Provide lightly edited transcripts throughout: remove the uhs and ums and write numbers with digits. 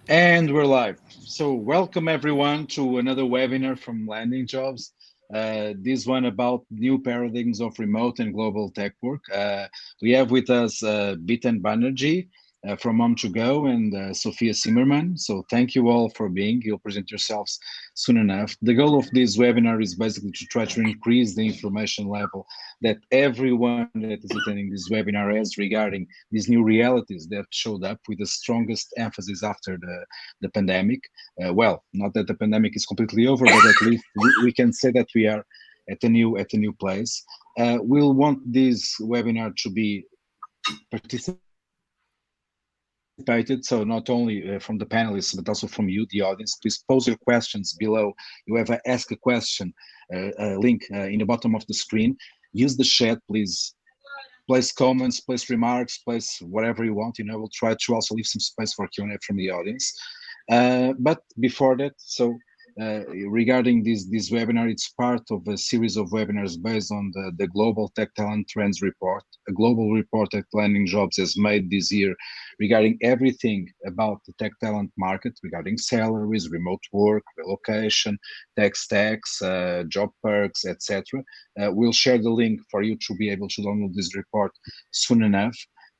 And we're live. So, welcome everyone to another webinar from Landing.Jobs. This one about new paradigms of remote and global tech work. We have with us Bitan Banerjee from Mom to Go and Sophia Zimmerman. So, thank you all for being. You'll present yourselves soon enough. The goal of this webinar is basically to try to increase the information level that everyone that is attending this webinar has regarding these new realities that showed up with the strongest emphasis after the pandemic. Not that the pandemic is completely over, but at least we can say that we are at a new place. We'll want this webinar to be participated, so not only from the panelists but also from you, the audience. Please pose your questions below. You have a ask a question link in the bottom of the screen. Use the chat, please. Place comments, place remarks, place whatever you want. We'll try to also leave some space for Q&A from the audience. But before that, regarding this webinar, it's part of a series of webinars based on the Global Tech Talent Trends Report, a global report that Landing.Jobs has made this year regarding everything about the tech talent market, regarding salaries, remote work, relocation, tech stacks, job perks, etc. We'll share the link for you to be able to download this report soon enough.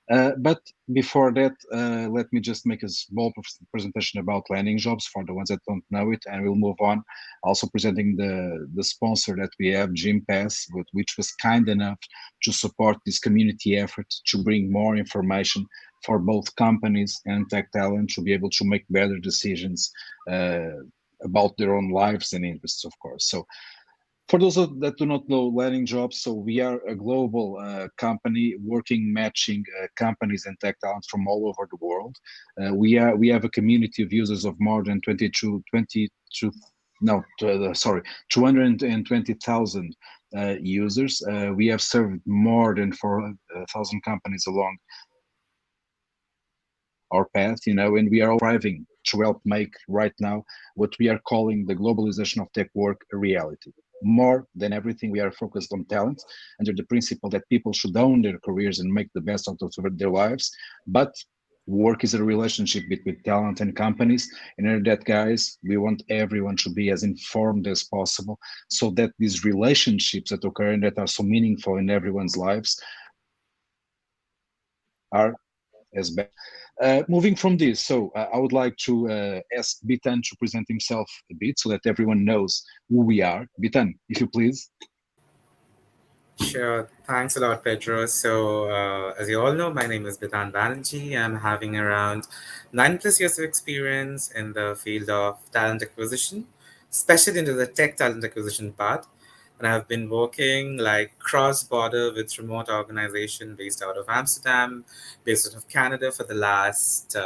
But before that, let me just make a small presentation about Landing.Jobs for the ones that don't know it, and we'll move on. Also presenting the sponsor that we have, Gympass, which was kind enough to support this community effort to bring more information for both companies and tech talent to be able to make better decisions uh, about their own lives and interests, of course. So for those that do not know Landing.Jobs, so we are a global company working matching companies and tech talents from all over the world. We have a community of users of more than 22 no sorry 220,000 users. We have served more than 4,000 companies along our path, and we are all striving to help make right now what we are calling the globalization of tech work a reality. More than everything, we are focused on talent under the principle that people should own their careers and make the best out of their lives. But work is a relationship between talent and companies. And in that, guys, we want everyone to be as informed as possible so that these relationships that occur and that are so meaningful in everyone's lives are as best. Moving from this, I would like to ask Bitan to present himself a bit so that everyone knows who we are. Bitan, if you please. Sure. Thanks a lot, Pedro. As you all know, my name is Bitan Banerjee. I'm having around 9+ years of experience in the field of talent acquisition, especially into the tech talent acquisition part. And I've been working like cross-border with remote organization based out of Amsterdam, based out of Canada for the last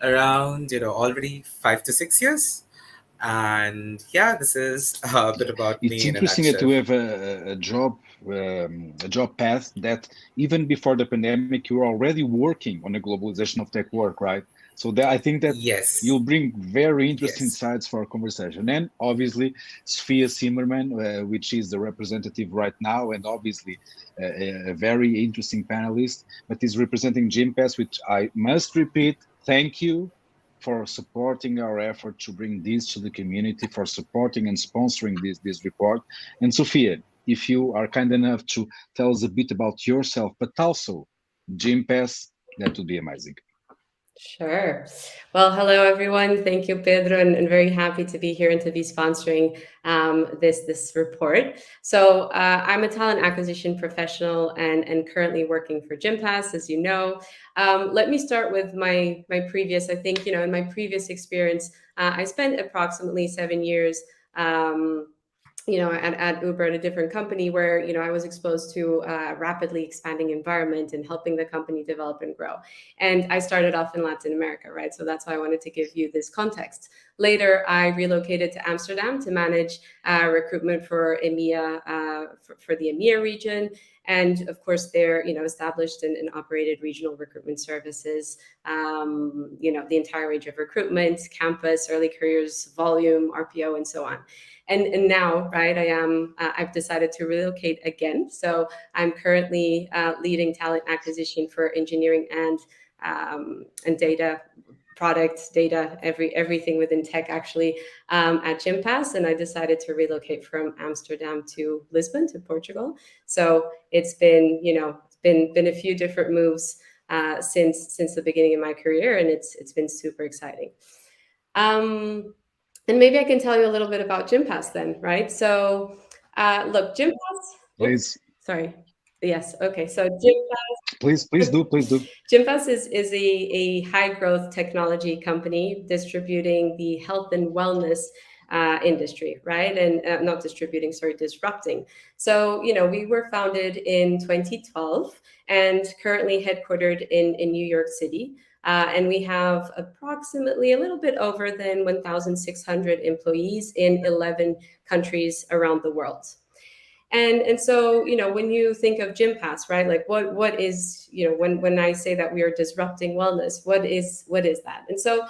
around, already 5 to 6 years. And yeah, this is a bit about It's me in a interesting that nutshell. you have a job path that even before the pandemic, you were already working on the globalization of tech work, right? So that I think that Yes. you'll bring very interesting Yes. insights for our conversation. And obviously, Sophia Zimmerman, which is the representative right now, and obviously a very interesting panelist, but is representing Gympass, which I must repeat, thank you for supporting our effort to bring this to the community, for supporting and sponsoring this report. And Sophia, if you are kind enough to tell us a bit about yourself, but also Gympass, that would be amazing. Sure. Well, hello everyone. Thank you, Pedro, and very happy to be here and to be sponsoring this report. I'm a talent acquisition professional and currently working for Gympass, as you know. Let me start with my previous. I think in my previous experience, I spent approximately 7 years. At Uber at a different company where I was exposed to a rapidly expanding environment and helping the company develop and grow. And I started off in Latin America, right? So that's why I wanted to give you this context. Later, I relocated to Amsterdam to manage recruitment for EMEA, for the EMEA region. And of course, there, established and operated regional recruitment services, the entire range of recruitment, campus, early careers, volume, RPO, and so on. And now, right, I've decided to relocate again. So I'm currently leading talent acquisition for engineering and data product, data, everything within tech actually at Gympass, and I decided to relocate from Amsterdam to Lisbon to Portugal. So it's been been a few different moves since the beginning of my career, and it's been super exciting. Um, and maybe I can tell you a little bit about Gympass then, right? So look, Gympass. Oops, Please, sorry. Yes. Okay. So Gympass. please do. Gympass is a high growth technology company distributing the health and wellness industry, right? And not distributing, sorry, disrupting. So, we were founded in 2012 and currently headquartered in New York City. And we have approximately a little bit over than 1,600 employees in 11 countries around the world. And so, when you think of Gympass, right, like what is, when I say that we are disrupting wellness, what is that? And so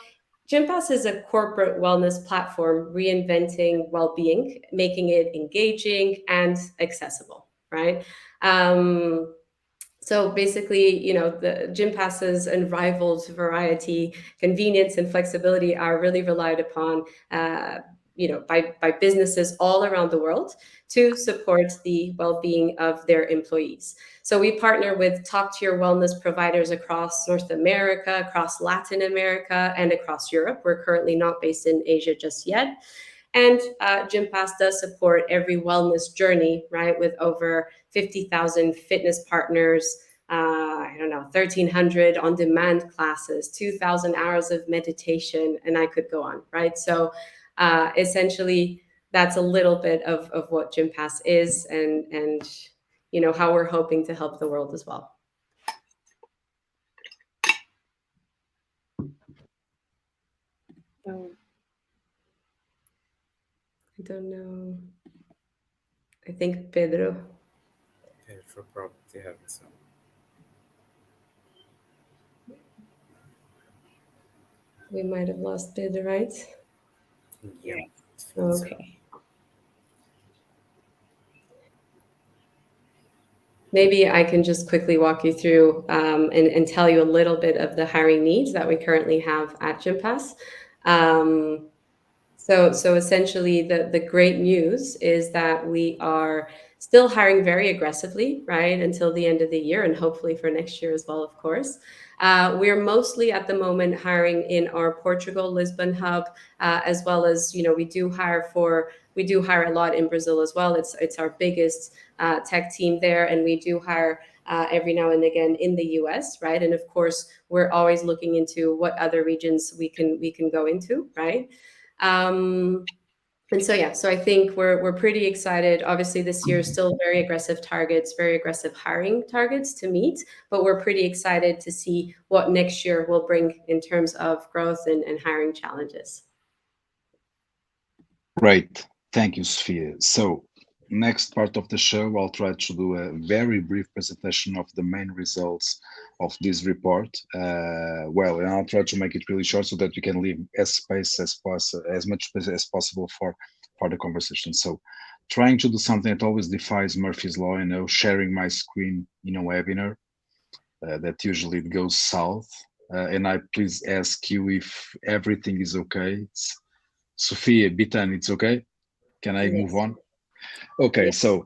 Gympass is a corporate wellness platform reinventing well-being, making it engaging and accessible, right? um, so basically, the Gympass's unrivaled variety, convenience, and flexibility are really relied upon, by businesses all around the world to support the well-being of their employees. So we partner with top-tier wellness providers across North America, across Latin America, and across Europe. We're currently not based in Asia just yet. And Gympass does support every wellness journey, right, with over 50,000 fitness partners, I don't know, 1,300 on demand classes, 2,000 hours of meditation, and I could go on, right? So essentially, that's a little bit of what Gympass is, and how we're hoping to help the world as well. Oh, I don't know. I think Pedro. Pedro probably having some. We might have lost Pedro, right? Yeah, it feels so. Okay. Maybe I can just quickly walk you through and tell you a little bit of the hiring needs that we currently have at Gympass. Um, so essentially, the great news is that we are still hiring very aggressively, right, until the end of the year, and hopefully for next year as well, of course. We're mostly at the moment hiring in our Portugal Lisbon hub, as well as we do hire a lot in Brazil as well. It's our biggest tech team there, and we do hire every now and again in the US, right? And of course, we're always looking into what other regions we can go into, right? And so yeah, so I think we're pretty excited. Obviously, this year is still very aggressive targets, very aggressive hiring targets to meet, but we're pretty excited to see what next year will bring in terms of growth and hiring challenges. Great. Thank you, Sophia. So, next part of the show, I'll try to do a very brief presentation of the main results of this report. And I'll try to make it really short so that we can leave as much space as possible for the conversation. So, trying to do something that always defies Murphy's Law, sharing my screen in a webinar, that usually it goes south. And I please ask you if everything is okay. Sophia, Bitan, it's okay? Can I move Yes. on? Okay, Yes. so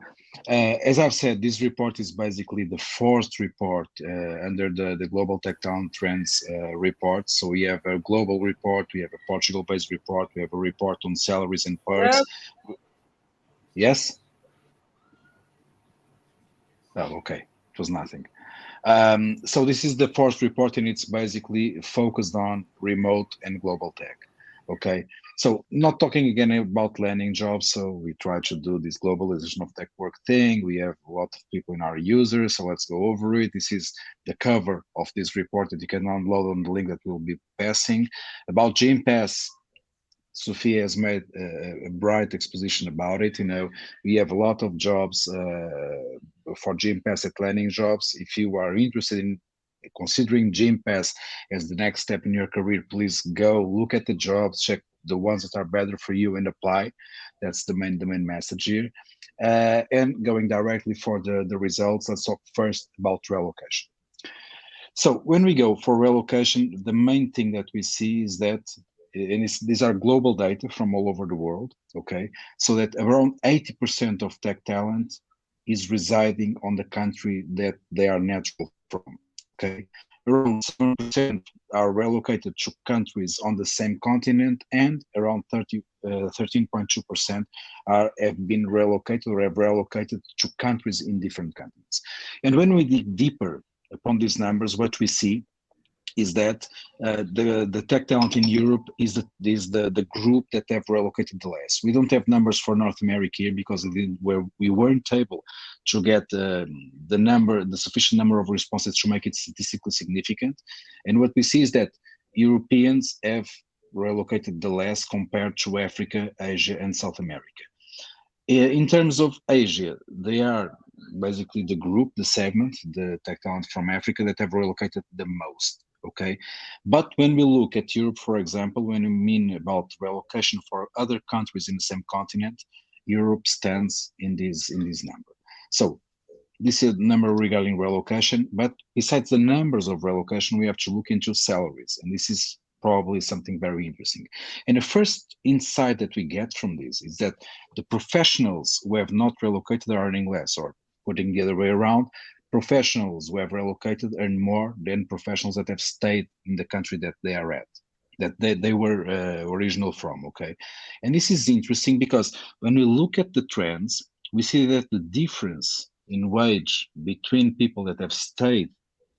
as I've said, this report is basically the fourth report under the Global Tech Talent Trends report. So we have a global report, we have a Portugal-based report, we have a report on salaries and perks. Yes? Oh, okay. It was nothing. So this is the fourth report, and it's basically focused on remote and global tech. Okay, so not talking again about landing jobs. So we try to do this globalization of tech work thing. We have a lot of people in our users, so let's go over it. This is the cover of this report that you can download on the link that we'll be passing. About Gympass, Sophia has made a bright exposition about it. We have a lot of jobs for Gympass at Landing.Jobs. If you are interested in considering Gympass as the next step in your career, please go look at the jobs, check the ones that are better for you, and apply. That's the main message here. And going directly for the results, let's talk first about relocation. So when we go for relocation, the main thing that we see is that, and these are global data from all over the world, okay? So that around 80% of tech talent is residing on the country that they are natural from, okay? Around 7% are relocated to countries on the same continent, and around 13.2% have been relocated or have relocated to countries in different continents. And when we dig deeper upon these numbers, what we see is that the tech talent in Europe is the group that have relocated the less. We don't have numbers for North America here because where we weren't able to get the sufficient number of responses to make it statistically significant. And what we see is that Europeans have relocated the less compared to Africa, Asia, and South America. In terms of Asia, they are basically the group, the segment, the tech talent from Africa that have relocated the most. Okay, but when we look at Europe, for example, when we mean about relocation for other countries in the same continent, Europe stands in this number. So this is a number regarding relocation, but besides the numbers of relocation, we have to look into salaries, and this is probably something very interesting. And the first insight that we get from this is that the professionals who have not relocated are earning less, or putting the other way around, professionals who have relocated earn more than professionals that have stayed in the country that they are at, that they were original from, okay? And this is interesting because when we look at the trends, we see that the difference in wage between people that have stayed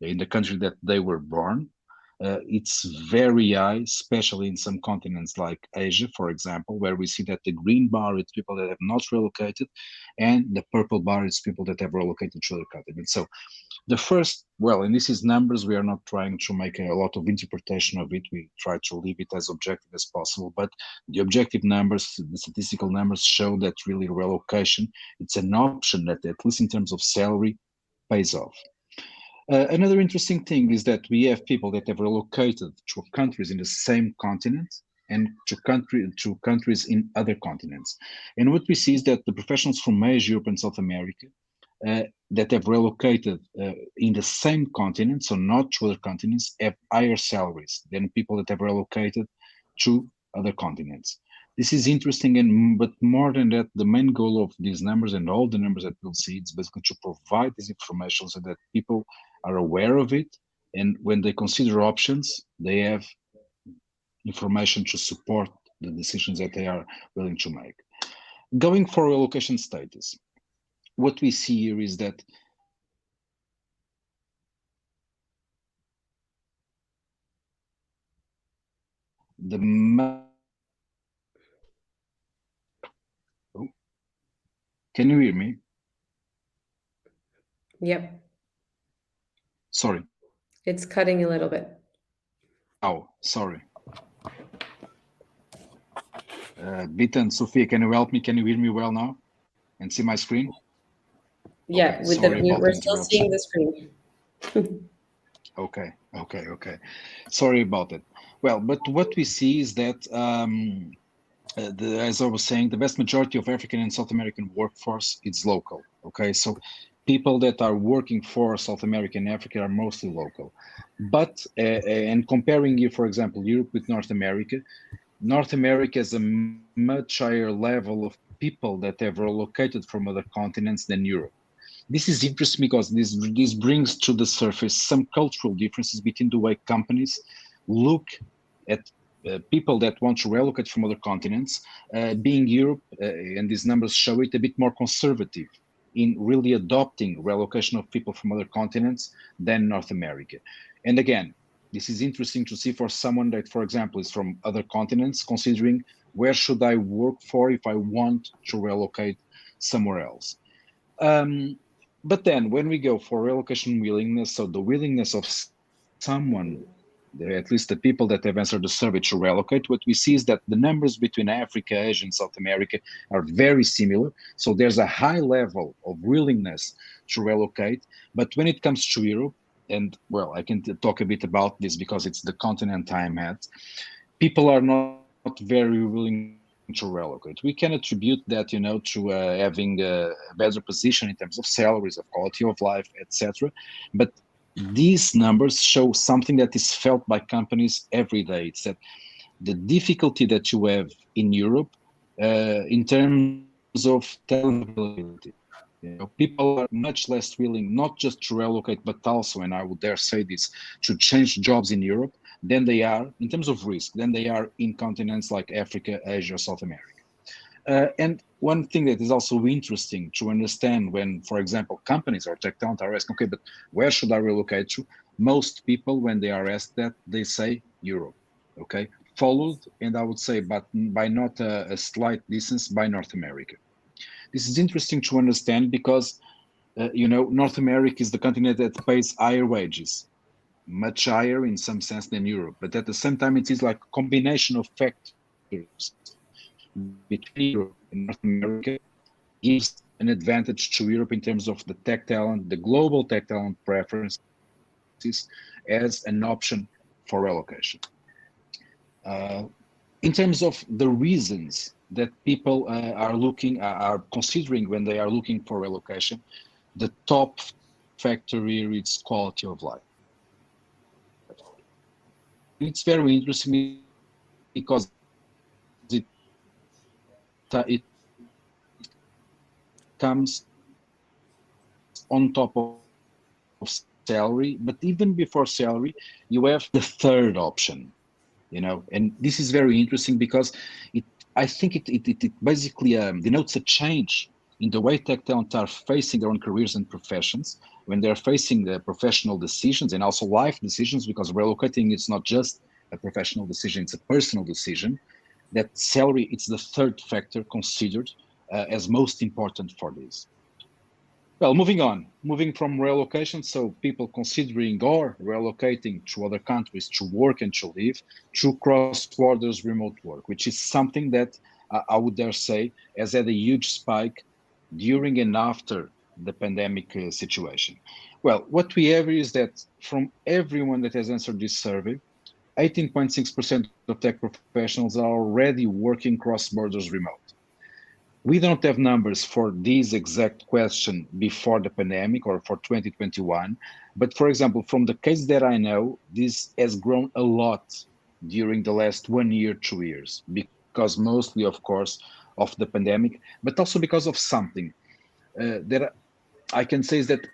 in the country that they were born, it's very high, especially in some continents like Asia, for example, where we see that the green bar is people that have not relocated, and the purple bar is people that have relocated to other continents. So the first, well, and this is numbers, we are not trying to make a lot of interpretation of it. We try to leave it as objective as possible, but the objective numbers, the statistical numbers show that really relocation, it's an option that, at least in terms of salary, pays off. Another interesting thing is that we have people that have relocated to countries in the same continent and to countries in other continents. And what we see is that the professionals from Asia, Europe, and South America that have relocated in the same continent, so not to other continents, have higher salaries than people that have relocated to other continents. This is interesting, but more than that, the main goal of these numbers and all the numbers that we'll see, is basically to provide this information so that people are aware of it, and when they consider options, they have information to support the decisions that they are willing to make. Going for relocation status, what we see here is that the can you hear me? Yep. Sorry. It's cutting a little bit. Oh, sorry. Bita and Sophia, can you help me? Can you hear me well now and see my screen? Yeah, Okay, sorry about we're the still interruption. seeing the screen. Okay. Sorry about it. Well, but what we see is that, as I was saying, the vast majority of African and South American workforce is local. Okay, so people that are working for South America and Africa are mostly local. But and comparing you, for example, Europe with North America has a much higher level of people that have relocated from other continents than Europe. This is interesting because this brings to the surface some cultural differences between the way companies look at people that want to relocate from other continents, being Europe, and these numbers show it, a bit more conservative in really adopting relocation of people from other continents than North America. And again, this is interesting to see for someone that, for example, is from other continents, considering where should I work for if I want to relocate somewhere else. But then when we go for relocation willingness, so the willingness of someone, at least the people that have answered the survey to relocate, what we see is that the numbers between Africa, Asia, and South America are very similar. So there's a high level of willingness to relocate. But when it comes to Europe, and well, I can talk a bit about this because it's the continent I'm at, people are not very willing to relocate. We can attribute that, to having a better position in terms of salaries, of quality of life, etc. But these numbers show something that is felt by companies every day. It's that the difficulty that you have in Europe in terms of talent availability. People are much less willing not just to relocate, but also, and I would dare say this, to change jobs in Europe than they are in terms of risk, than they are in continents like Africa, Asia, South America. And one thing that is also interesting to understand when, for example, companies or tech talent are asked, okay, but where should I relocate to? Most people, when they are asked that, they say Europe, okay? Followed, and I would say, but by not a slight distance, by North America. This is interesting to understand because, North America is the continent that pays higher wages, much higher in some sense than Europe. But at the same time, it is like a combination of factors between Europe and North America gives an advantage to Europe in terms of the tech talent, the global tech talent preferences as an option for relocation. Uh, in terms of the reasons that people are considering when they are looking for relocation, the top factor here is quality of life. And it's very interesting because it comes on top of salary, but even before salary, you have the third option, and this is very interesting because it I think it basically denotes a change in the way tech talent are facing their own careers and professions when they're facing the professional decisions and also life decisions, because relocating is not just a professional decision, it's a personal decision. That salary, it's the third factor considered as most important for this. Well, moving on, moving from relocation, so people considering or relocating to other countries to work and to live through cross-borders remote work, which is something that I would dare say has had a huge spike during and after the pandemic situation. Well, what we have is that from everyone that has answered this survey, 18.6% of tech professionals are already working cross-borders remote. We don't have numbers for this exact question before the pandemic or for 2021. But for example, from the case that I know, this has grown a lot during the last 1 year, 2 years, because mostly, of course, of the pandemic, but also because of something that I can say is that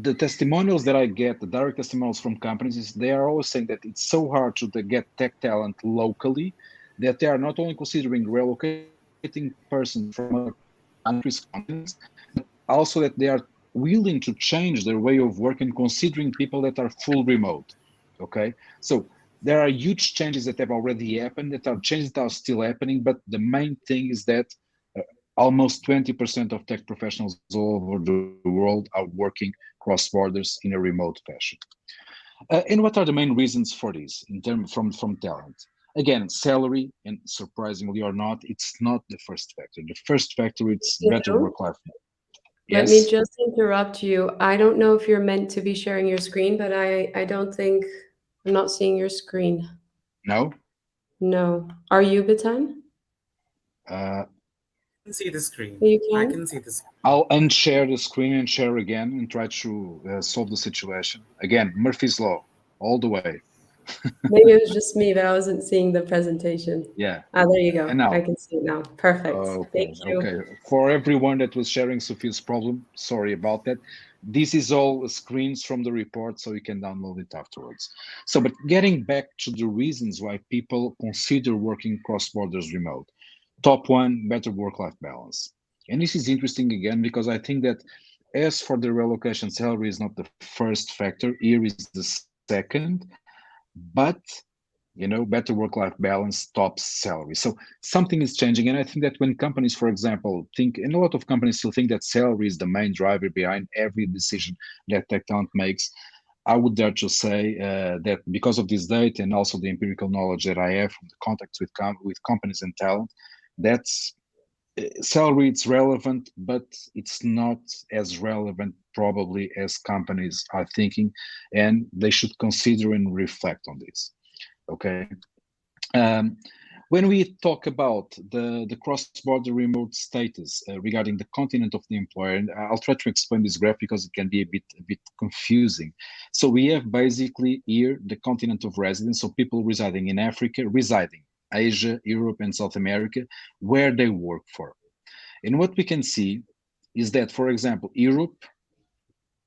the testimonials that I get, the direct testimonials from companies, is they are always saying that it's so hard to get tech talent locally that they are not only considering relocating persons from other countries, continents, but also that they are willing to change their way of working, considering people that are full remote. Okay, so there are huge changes that have already happened, that are changes that are still happening, but the main thing is that uh, almost 20% of tech professionals all over the world are working cross borders in a remote fashion. And what are the main reasons for this in terms from talent? Again, salary, and surprisingly or not, it's not the first factor. The first factor it's You better know, work-life. let me Yes, just interrupt you. I don't know if you're meant to be sharing your screen, but I don't think I'm not seeing your screen. no. No. Are you, Bitan? Uh, I can see the screen. You I can? can see the screen. I'll unshare the screen and share again and try to solve the situation. Again, Murphy's law, all the way. Maybe it was just me, but I wasn't seeing the presentation. Yeah. Ah, there you go. And I now, can see it now. Perfect. Thank okay, you. okay. For everyone that was sharing Sophia's problem, sorry about that. This is all screens from the report, so you can download it afterwards. So, but getting back to the reasons why people consider working cross borders remote. Top one, better work-life balance. And this is interesting again because I think that as for the relocation, salary is not the first factor. Here is the second, but better work-life balance tops salary. So something is changing, and I think that when companies, for example, think, and a lot of companies still think that salary is the main driver behind every decision that tech talent makes. I would dare to say that because of this data and also the empirical knowledge that I have from the contacts with companies and talent, that's salary. It's relevant, but it's not as relevant probably as companies are thinking, and they should consider and reflect on this. Okay. Um, When we talk about the cross-border remote status regarding the continent of the employer, and I'll try to explain this graph because it can be a bit confusing. So we have basically here the continent of residence, so people residing in Africa, residing Asia, Europe, and South America, where they work for. And what we can see is that, for example, Europe,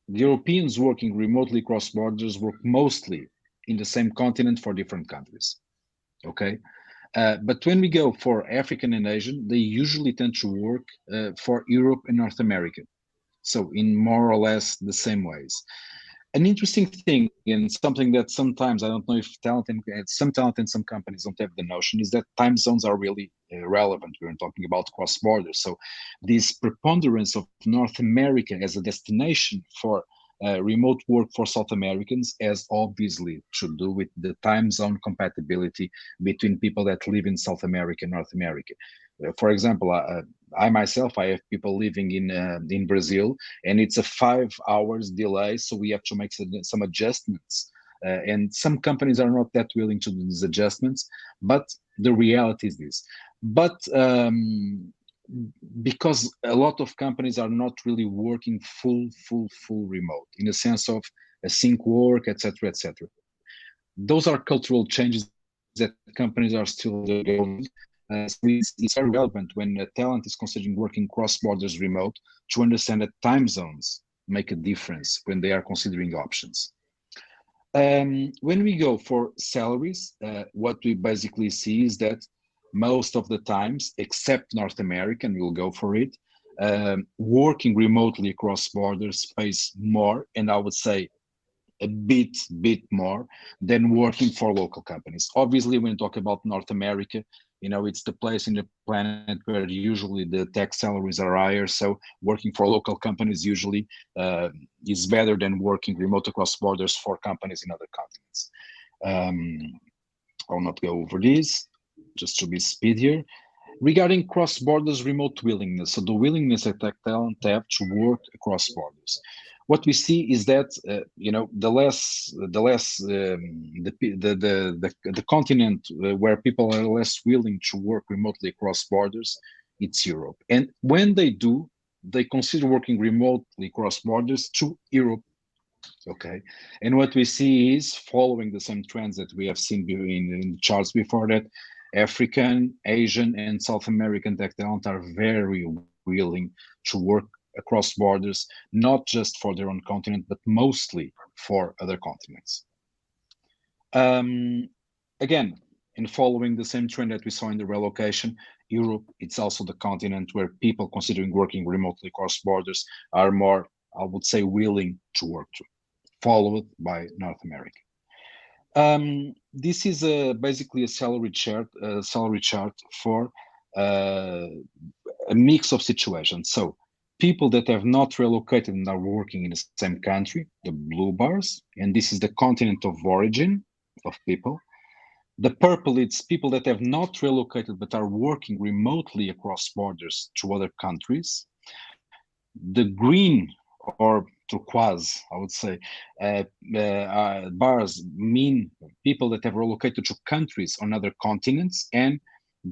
the Europeans working remotely cross borders work mostly in the same continent for different countries. Okay. But when we go for African and Asian, they usually tend to work for Europe and North America. So in more or less the same ways. An interesting thing, and something that sometimes I don't know if some talent in some companies don't have the notion, is that time zones are really relevant. We're talking about cross borders. So this preponderance of North America as a destination for remote work for South Americans has obviously to do with the time zone compatibility between people that live in South America and North America. For example, I myself, I have people living in Brazil, and it's a 5 hours delay, so we have to make some adjustments. And some companies are not that willing to do these adjustments, but the reality is this. But because a lot of companies are not really working full remote in the sense of async work, etc., etc. Those are cultural changes that companies are still going. So it's very relevant when a talent is considering working cross borders remote to understand that time zones make a difference when they are considering options. When we go for salaries, what we basically see is that most of the times, except North America, and we'll go for it, working remotely across borders pays more, and I would say a bit more than working for local companies. Obviously, when you talk about North America, it's the place in the planet where usually the tech salaries are higher. So working for local companies usually is better than working remote across borders for companies in other continents. I'll not go over this, just to be speedier. Regarding cross borders remote willingness, so the willingness that tech talent have to work across borders, what we see is that the continent where people are less willing to work remotely across borders, it's Europe. And when they do, they consider working remotely cross borders to Europe. Okay, and what we see is following the same trends that we have seen in the charts before that. African, Asian, and South American tech talent are very willing to work across borders, not just for their own continent, but mostly for other continents. Again, in following the same trend that we saw in the relocation, Europe, it's also the continent where people considering working remotely across borders are more, I would say, willing to work to, followed by North America. This is basically a salary chart for a mix of situations. So people that have not relocated and are working in the same country, the blue bars, and this is the continent of origin of people. The purple, it's people that have not relocated but are working remotely across borders to other countries. The green or turquoise, I would say, bars mean people that have relocated to countries on other continents, and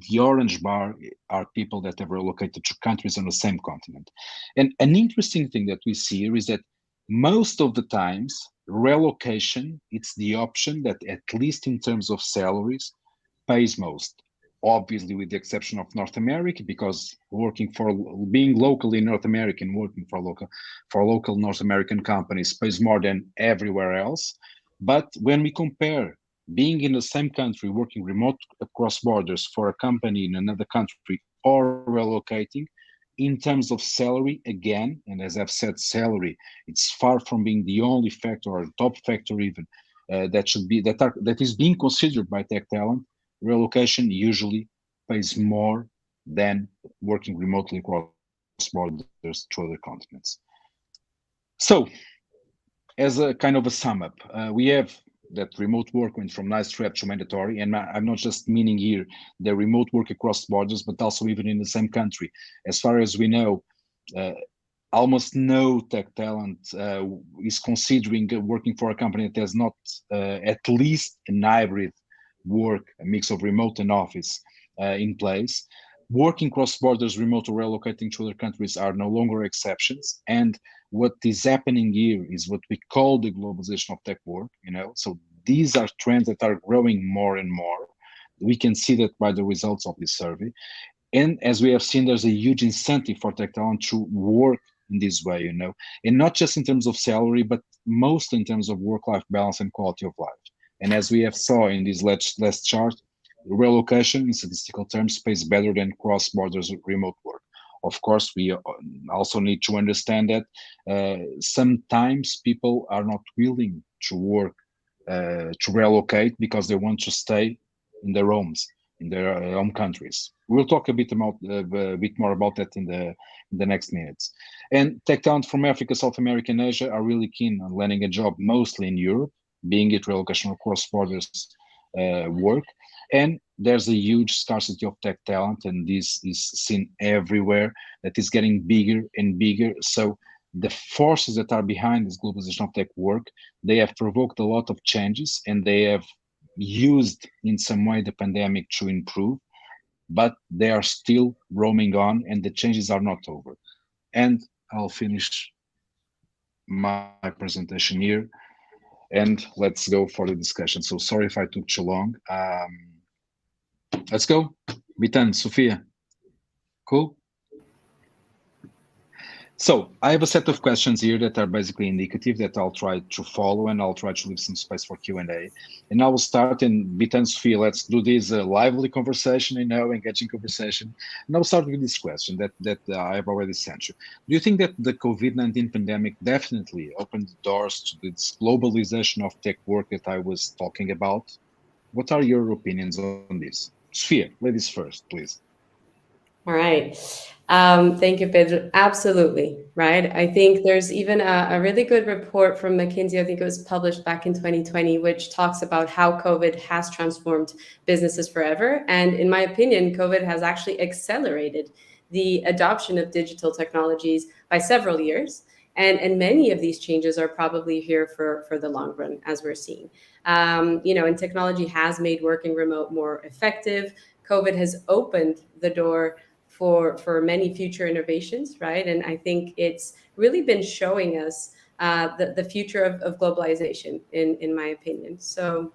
the orange bar are people that have relocated to countries on the same continent. And an interesting thing that we see here is that most of the times, relocation, it's the option that, at least in terms of salaries, pays most. Obviously, with the exception of North America, because being local in North America and working for local North American companies pays more than everywhere else. But when we compare being in the same country, working remote across borders for a company in another country, or relocating, in terms of salary, again, and as I've said, salary, it's far from being the only factor or top factor even that is being considered by tech talent. Relocation usually pays more than working remotely across borders to other continents. So, as a kind of a sum up, we have that remote work went from nice to have to mandatory, and I'm not just meaning here the remote work across borders, but also even in the same country. As far as we know, almost no tech talent is considering working for a company that has not at least an hybrid work, a mix of remote and office, in place. Working cross borders, remote or relocating to other countries are no longer exceptions. And what is happening here is what we call the globalization of tech work. So these are trends that are growing more and more. We can see that by the results of this survey. And as we have seen, there's a huge incentive for tech talent to work in this way, and not just in terms of salary, but mostly in terms of work-life balance and quality of life. And as we have saw in this last chart, relocation in statistical terms pays better than cross-borders remote work. Of course, we also need to understand that sometimes people are not willing to work, to relocate because they want to stay in their homes, in their home countries. We'll talk a bit more about that in the next minutes. And tech talent from Africa, South America, and Asia are really keen on landing a job, mostly in Europe, being it relocation or cross borders work. And there's a huge scarcity of tech talent, and this is seen everywhere. That is getting bigger and bigger. So the forces that are behind this globalization of tech work, they have provoked a lot of changes, and they have used in some way the pandemic to improve, but they are still roaming on, and the changes are not over. And I'll finish my presentation here, and let's go for the discussion. So sorry if I took too long. Let's go. Bitan, Sophia. Cool. So I have a set of questions here that are basically indicative that I'll try to follow, and I'll try to leave some space for Q&A. And I will start, and Bitan, Sophia, let's do this lively conversation, engaging conversation. And I'll start with this question that I have already sent you. Do you think that the COVID-19 pandemic definitely opened the doors to this globalization of tech work that I was talking about? What are your opinions on this? Sophia, ladies first, please. All right. Thank you, Pedro. Absolutely. Right. I think there's even a really good report from McKinsey. I think it was published back in 2020, which talks about how COVID has transformed businesses forever. And in my opinion, COVID has actually accelerated the adoption of digital technologies by several years. And many of these changes are probably here for the long run, as we're seeing. And technology has made working remote more effective. COVID has opened the door for many future innovations, right? And I think it's really been showing us the future of globalization, in my opinion. So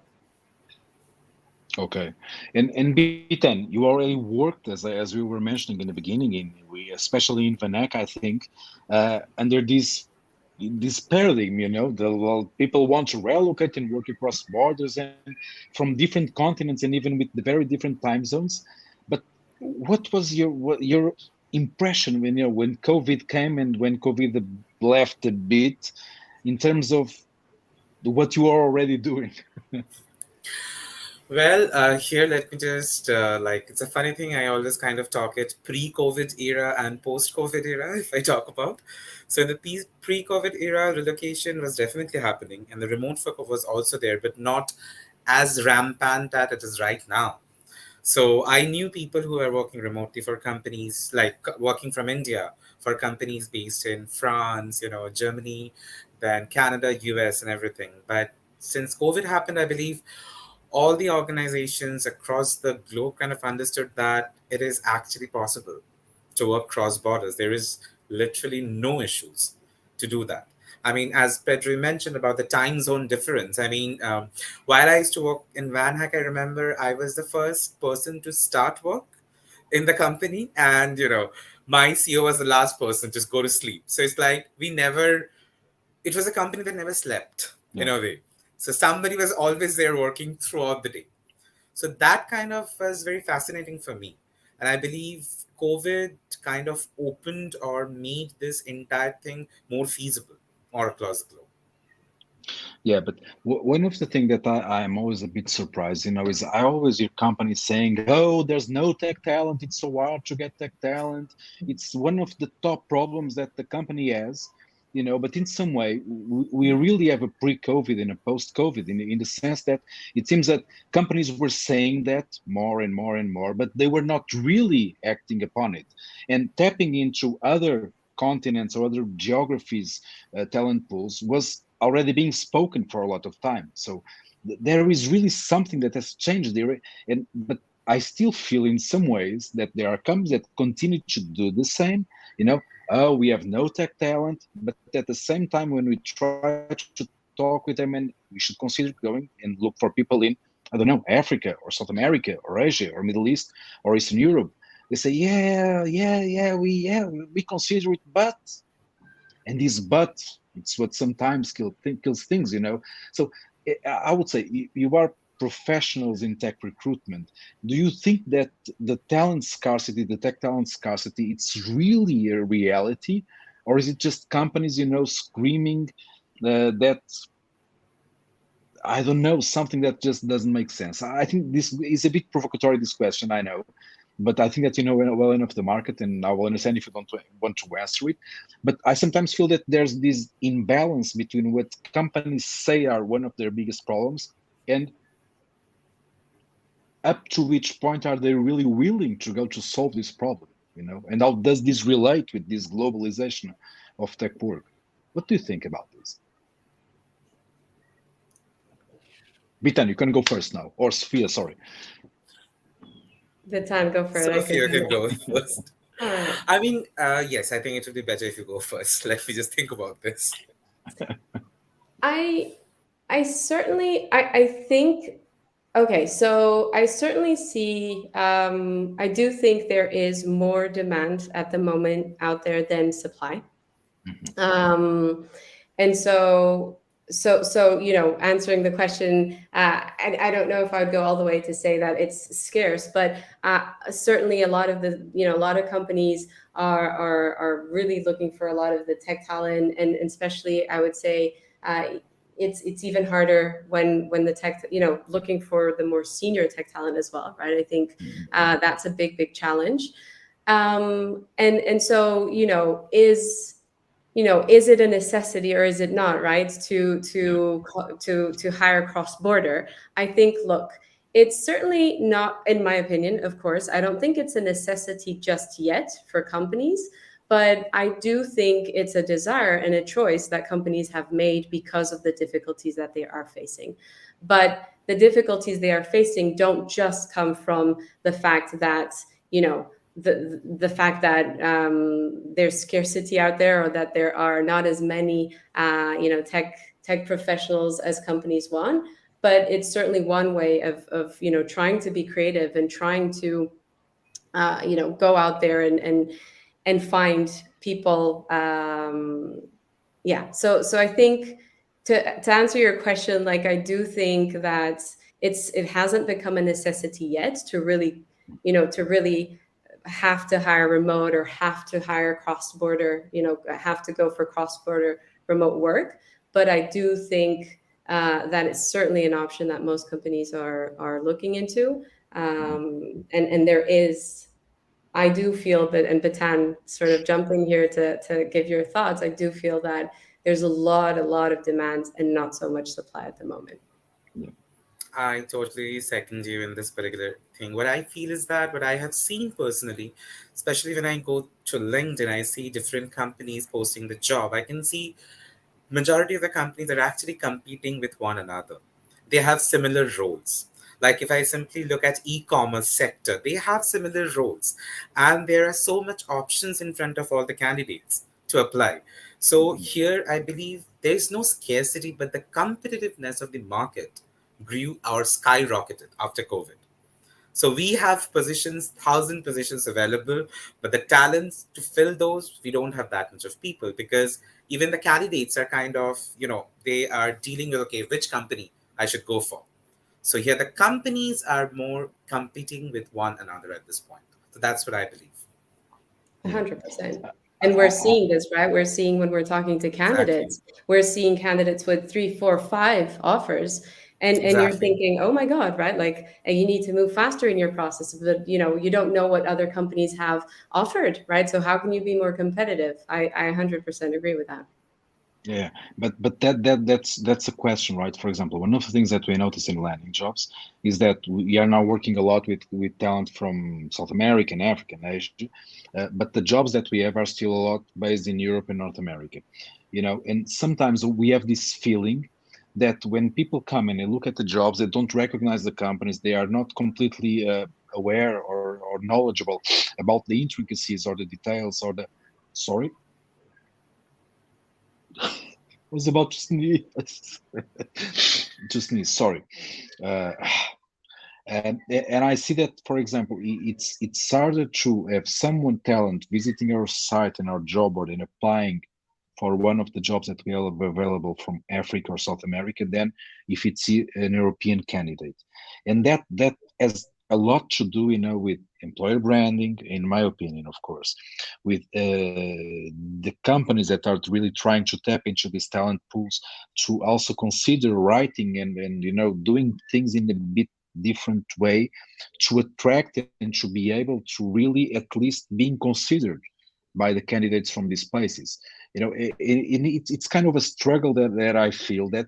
Okay, and Bitan, you already worked as we were mentioning in the beginning, especially in Vanek, I think, under this paradigm, people want to relocate and work across borders and from different continents and even with the very different time zones. But what was your impression when COVID came and when COVID left a bit in terms of what you are already doing? Well, here let me just it's a funny thing. I always kind of talk it pre-COVID era and post-COVID era if I talk about. So in the pre-COVID era, relocation was definitely happening, and the remote work was also there, but not as rampant that it is right now. So I knew people who are working remotely for companies like working from India for companies based in France, Germany, then Canada, US, and everything. But since COVID happened, I believe all the organizations across the globe kind of understood that it is actually possible to work cross borders. There is literally no issues to do that. I mean, as Pedro mentioned about the time zone difference, I mean, while I used to work in Van Hack, I remember I was the first person to start work in the company, and my CEO was the last person to go to sleep. So it's like it was a company that never slept in Yeah. a way. So somebody was always there working throughout the day. So that kind of was very fascinating for me. And I believe COVID kind of opened or made this entire thing more feasible or across the globe. Yeah, but one of the things that I am always a bit surprised, is I always hear companies saying, "Oh, there's no tech talent. It's so hard to get tech talent. It's one of the top problems that the company has." But in some way, we really have a pre-COVID and a post-COVID in the sense that it seems that companies were saying that more and more and more, but they were not really acting upon it and tapping into other continents or other geographies, talent pools was already being spoken for a lot of time. So there is really something that has changed there. And but I still feel in some ways that there are companies that continue to do the same. You know, oh, we have no tech talent, but at the same time, when we try to talk with them, and we should consider going and look for people in, I don't know, Africa or South America or Asia or Middle East or Eastern Europe, they say, we consider it, but, and this but, it's what sometimes kills things, you know. So I would say you are professionals in tech recruitment. Do you think that the tech talent scarcity, it's really a reality, or is it just companies, you know, screaming that, I don't know, something that just doesn't make sense? I think this is a bit provocatory, this question, I know, but I think that you know well enough the market, and I will understand if you don't want to answer it. But I sometimes feel that there's this imbalance between what companies say are one of their biggest problems and up to which point are they really willing to go to solve this problem, you know? And how does this relate with this globalization of tech work? What do you think about this? Bitan, you can go first now, or Sophia, sorry. The time, go for it. I could Sophia do can it. go first. All right. I mean, yes, I think it would be better if you go first. Let me just think about this. I I certainly I think okay, so I certainly see I do think there is more demand at the moment out there than supply. Mhm. Um and so answering the question, I don't know if I would go all the way to say that it's scarce, but certainly a lot of a lot of companies are really looking for a lot of the tech talent, and especially I would say it's even harder when the tech, looking for the more senior tech talent as well, right? I think Mhm. that's a big challenge. And so is it a necessity or is it not, right, Yeah. to hire cross border? I think, look, it's certainly not, in my opinion, of course, I don't think it's a necessity just yet for companies, but I do think it's a desire and a choice that companies have made because of the difficulties that they are facing. But the difficulties they are facing don't just come from the fact that you know the fact that there's scarcity out there, or that there are not as many tech professionals as companies want. But it's certainly one way of trying to be creative and trying to go out there and find people. Yeah, so I think, to answer your question, like, I do think that it hasn't become a necessity yet to really have to hire remote, or have to hire cross border, have to go for cross border remote work. But I do think that it's certainly an option that most companies are looking into. Mhm. And there is, I do feel that, and Batan, sort of jumping here to give your thoughts, I do feel that there's a lot of demand and not so much supply at the moment. Yeah. I totally second you in this particular thing. What I feel is that what I have seen personally, especially when I go to LinkedIn, I see different companies posting the job. I can see majority of the companies are actually competing with one another. They have similar roles. Like if I simply look at e-commerce sector, they have similar roles, and there are so much options in front of all the candidates to apply. So Mhm. here I believe there is no scarcity, but the competitiveness of the market grew or skyrocketed after COVID. So we have positions, 1,000 positions available, but the talents to fill those, we don't have that much of people, because even the candidates are kind of, they are dealing with, okay, which company I should go for. So here the companies are more competing with one another at this point. So that's what I believe. 100%. Yeah. And we're I, seeing this, right? We're seeing, when we're talking to Exactly. candidates, we're seeing candidates with 3, 4, 5 offers. And you're Exactly. thinking, oh my God, right? Like, you need to move faster in your process, but you don't know what other companies have offered, right? So how can you be more competitive? I 100% agree with that. yeah, but that's a question, right? For example, one of the things that we notice in landing jobs is that we are now working a lot with talent from South America and Africa and Asia, but the jobs that we have are still a lot based in Europe and North America, you know. And sometimes we have this feeling that when people come in and look at the jobs, they don't recognize the companies. They are not completely. aware or knowledgeable about the intricacies or the details or the sorry, I was about to sneeze. To sneeze, sorry. uh, and I see that, for example, it's harder to have someone talent visiting our site and our job board and applying for one of the jobs that we have available from Africa or South America than if it's an European candidate, and that has a lot to do, with employer branding, in my opinion, of course, with the companies that are really trying to tap into these talent pools to also consider writing and doing things in a bit different way to attract and to be able to really at least being considered by the candidates from these places. It's kind of a struggle that I feel that,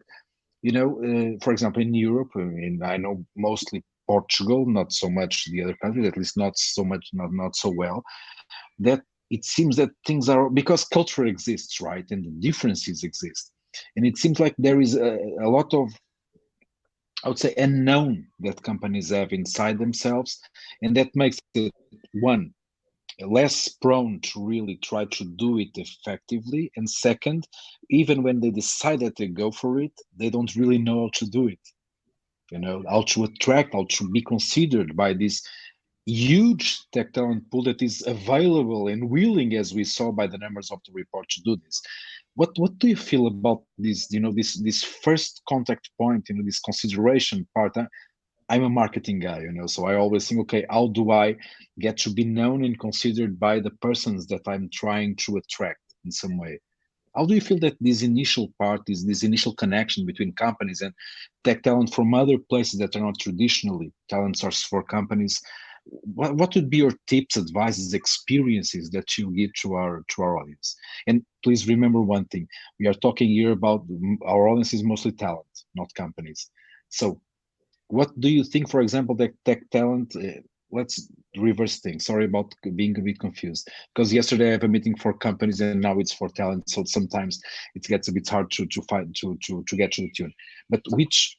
for example, in Europe, and I know mostly Portugal, not so much the other countries, at least not so much, not so well, that it seems that things are, because culture exists, right, and the differences exist, and it seems like there is a lot of, I would say, unknown that companies have inside themselves, and that makes it, one, less prone to really try to do it effectively, and second, even when they decide that they go for it, they don't really know how to do it, how to attract, how to be considered by this huge tech talent pool that is available and willing, as we saw by the numbers of the report, to do this. What do you feel about this, this first contact point, this consideration part? I'm a marketing guy, so I always think, okay, how do I get to be known and considered by the persons that I'm trying to attract in some way? How do you feel that this initial part, is this initial connection between companies and tech talent from other places that are not traditionally talent sources for companies? What would be your tips, advices, experiences that you give to our audience? And please remember one thing: we are talking here about, our audience is mostly talent, not companies. So what do you think, for example, that tech talent? Let's reverse things. Sorry about being a bit confused, because yesterday I have a meeting for companies and now it's for talent. So sometimes it gets a bit hard to find to get to the tune. But which?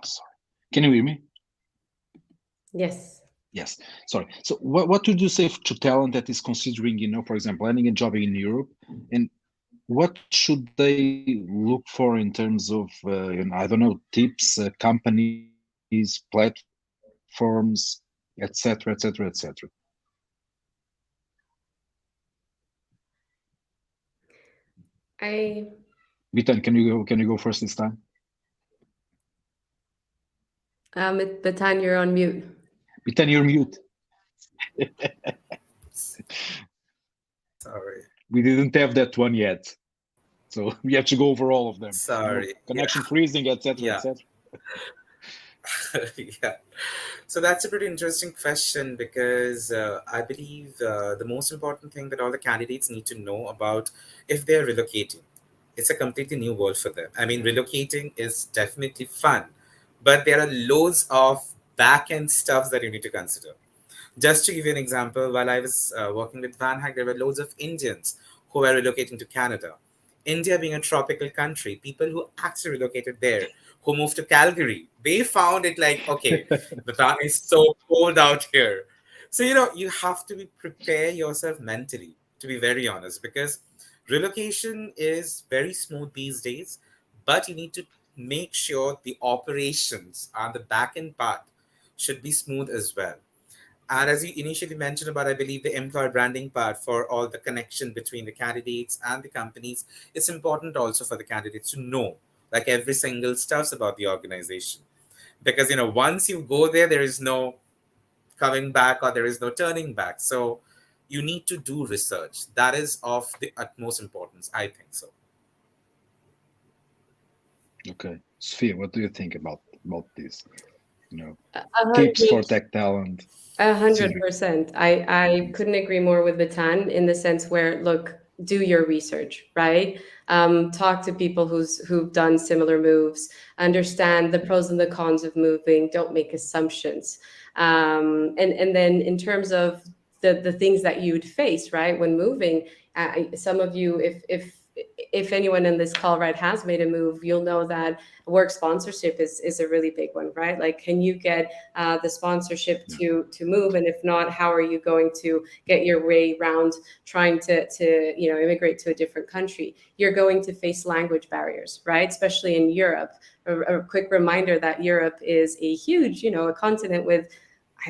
Sorry, can you hear me? Yes. Yes. Sorry. So what would you say to talent that is considering, for example, landing a job in Europe, and what should they look for in terms of, I don't know, tips, companies, platforms, etc., etc., etc.? I Bitan, can you go first this time? Batan, you're on mute. Bitan, you're mute. Sorry. We didn't have that one yet, so we have to go over all of them. Sorry. Connection freezing, etc., Yeah. etc. Yeah. So that's a pretty interesting question because I believe the most important thing that all the candidates need to know about if they're relocating, it's a completely new world for them. I mean, relocating is definitely fun, but there are loads of back end stuff that you need to consider. Just to give you an example, while I was working with Van Hack, there were loads of Indians who were relocating to Canada. India being a tropical country, people who actually relocated there, who moved to Calgary, they found it like, okay, the town is so cold out here. So, you have to be prepare yourself mentally, to be very honest, because relocation is very smooth these days, but you need to make sure the operations and the back end part should be smooth as well. And as you initially mentioned about, I believe, the employer branding part for all the connection between the candidates and the companies, it's important also for the candidates to know like every single stuff about the organization. Because, once you go there, there is no coming back or there is no turning back. So you need to do research. That is of the utmost importance, I think so. Okay, Sophia, what do you think about this? You know, A tips for hundred tech talent. A hundred Considering. percent. I couldn't agree more with Batan in the sense where, look, do your research, right? Talk to people who've done similar moves, understand the pros and the cons of moving. Don't make assumptions. And then in terms of the things that you'd face, right, when moving, some of you, if if anyone in this call, right, has made a move, you'll know that work sponsorship is a really big one, right? Like, can you get the sponsorship to move? And if not, how are you going to get your way around trying to immigrate to a different country? You're going to face language barriers, right? Especially in Europe. A quick reminder that Europe is a huge, a continent with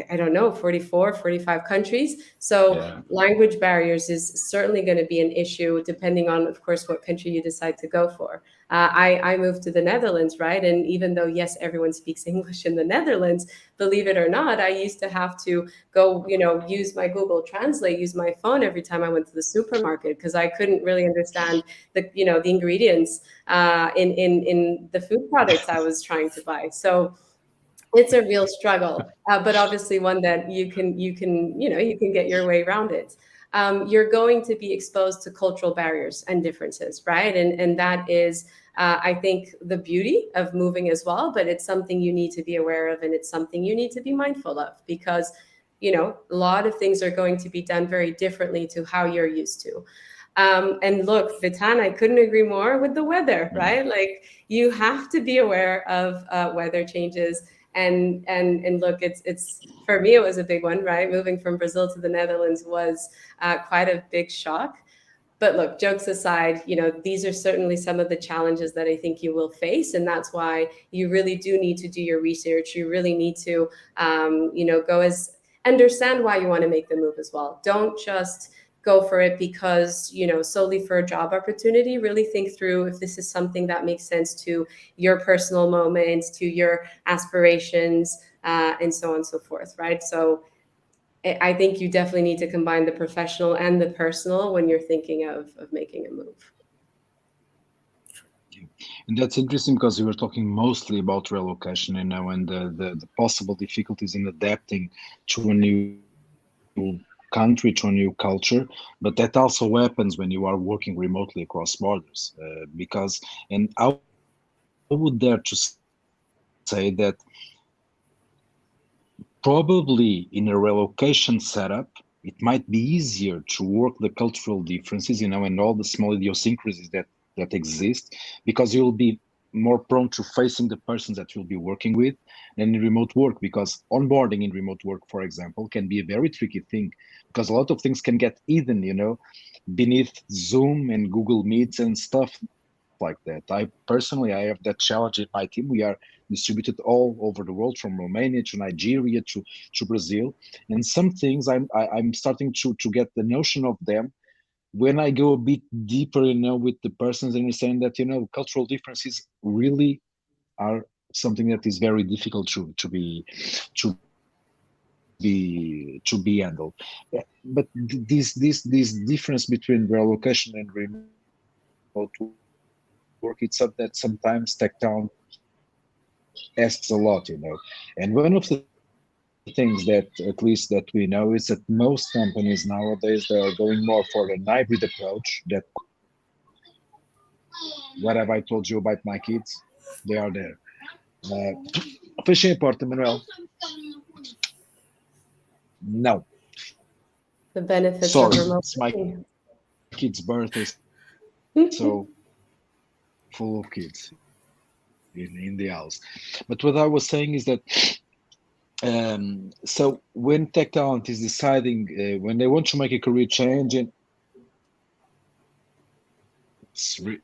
I don't know, 44, 45 countries. So Yeah. language barriers is certainly going to be an issue depending on, of course, what country you decide to go for. I moved to the Netherlands, right? And even though, yes, everyone speaks English in the Netherlands, believe it or not, I used to have to go, use my Google Translate, use my phone every time I went to the supermarket because I couldn't really understand the ingredients in the food products I was trying to buy. So it's a real struggle, but obviously one that you can get your way around it. You're going to be exposed to cultural barriers and differences, right? And that is, I think, the beauty of moving as well. But it's something you need to be aware of, and it's something you need to be mindful of because a lot of things are going to be done very differently to how you're used to. And look, Vitan, I couldn't agree more with the weather, right? Like you have to be aware of weather changes. And look, it's for me, it was a big one, right? Moving from Brazil to the Netherlands was quite a big shock. But look, jokes aside, these are certainly some of the challenges that I think you will face, and that's why you really do need to do your research. You really need to, go as understand why you want to make the move as well. Don't just go for it because solely for a job opportunity. Really think through if this is something that makes sense to your personal moments, to your aspirations, and so on and so forth, right? So I think you definitely need to combine the professional and the personal when you're thinking of making a move. And that's interesting because we were talking mostly about relocation, and the possible difficulties in adapting to a new country, to a new culture. But that also happens when you are working remotely across borders, because, and I would dare to say that probably in a relocation setup, it might be easier to work the cultural differences, and all the small idiosyncrasies that exist, because you'll be more prone to facing the persons that you'll be working with than in remote work. Because onboarding in remote work, for example, can be a very tricky thing because a lot of things can get hidden, beneath Zoom and Google Meets and stuff like that. I have that challenge in my team. We are distributed all over the world, from Romania to Nigeria to Brazil, and some things I'm starting to get the notion of them when I go a bit deeper, with the persons, and understand that cultural differences really are something that is very difficult to be handled. But this difference between relocation and remote work, it's something that sometimes tech talent asks a lot, and one of the things that at least that we know is that most companies nowadays, they are going more for an hybrid approach. That what have I told you about my kids? They are there. Fechem a porta, Manuel. No, The benefits of sorry, remote it's my working. kid's birthday, so full of kids in the house. But what I was saying is that, so when tech talent is deciding, when they want to make a career change, and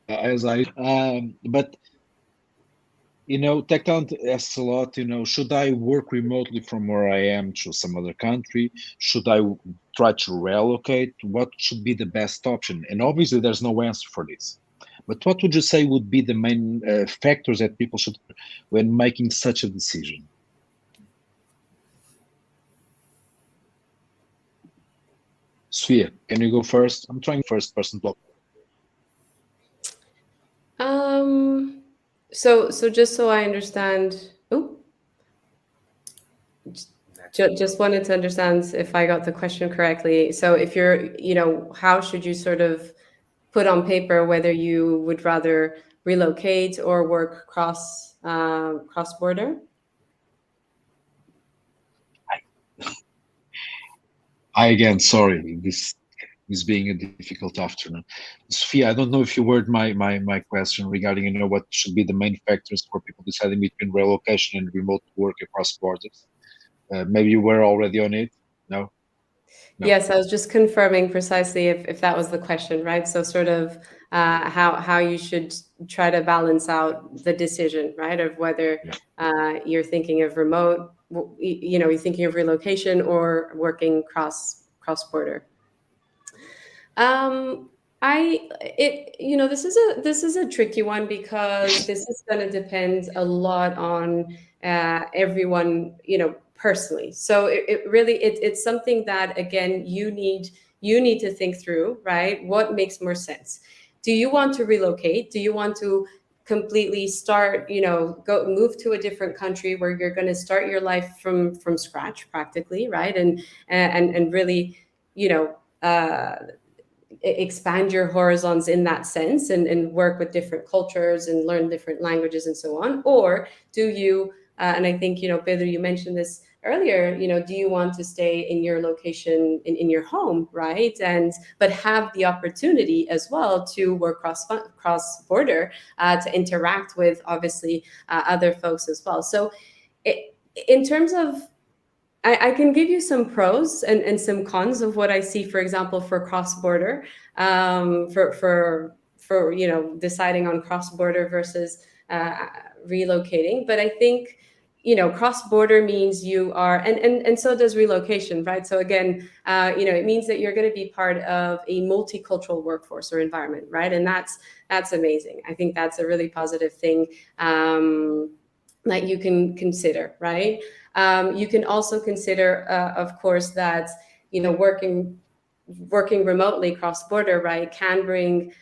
as I, but tech talent asks a lot. Should I work remotely from where I am to some other country? Should I try to relocate? What should be the best option? And obviously, there's no answer for this. But what would you say would be the main factors that people should when making such a decision? Sophia, can you go first? I'm trying first person block. Um, so just so I understand, just wanted to understand if I got the question correctly. So if how should you sort of put on paper whether you would rather relocate or work cross border? I again, sorry, this. is being a difficult afternoon. Sophia, I don't know if you heard my question regarding, what should be the main factors for people deciding between relocation and remote work across borders. Maybe you were already on it. No, no. Yes, I was just confirming precisely if that was the question, right? So sort of how you should try to balance out the decision, right, of whether Yeah. you're thinking of remote, you're thinking of relocation or working cross border. Um, this is a tricky one because this is going to depend a lot on everyone, personally. So it's something that again you need to think through, right? What makes more sense? Do you want to relocate? Do you want to completely start, go move to a different country where you're going to start your life from scratch practically, right? And really, you know, expand your horizons in that sense and work with different cultures and learn different languages and so on? Or do you, and I think, Pedro, you mentioned this earlier, do you want to stay in your location, in your home, right? And but have the opportunity as well to work cross border, to interact with obviously other folks as well. So it, in terms of, I can give you some pros and some cons of what I see, for example, for cross border, for deciding on cross border versus uh, relocating. But I think cross border means you are, and so does relocation, right? So again, it means that you're going to be part of a multicultural workforce or environment, right? And that's amazing. I think that's a really positive thing. That you can consider, right? You can also consider, of course, that working remotely cross border, right, can bring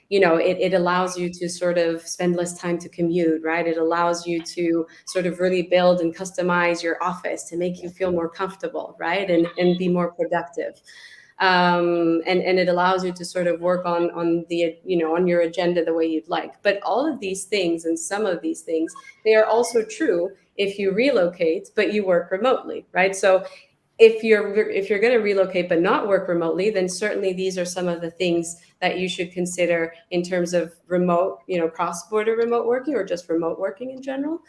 it allows you to sort of spend less time to commute, right? It allows you to sort of really build and customize your office to make you feel more comfortable, right? And be more productive. And it allows you to sort of work on the on your agenda the way you'd like. But all of these things and some of these things, they are also true if you relocate but you work remotely, right? So if you're going to relocate but not work remotely, then certainly these are some of the things that you should consider in terms of remote, cross-border remote working or just remote working in general.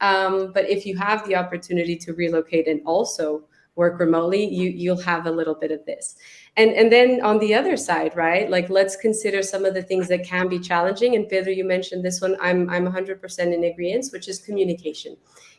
But if you have the opportunity to relocate and also work remotely, you'll have a little bit of this. And then on the other side, right? Like let's consider some of the things that can be challenging. And Pedro, you mentioned this one. I'm 100% in agreement, which is communication.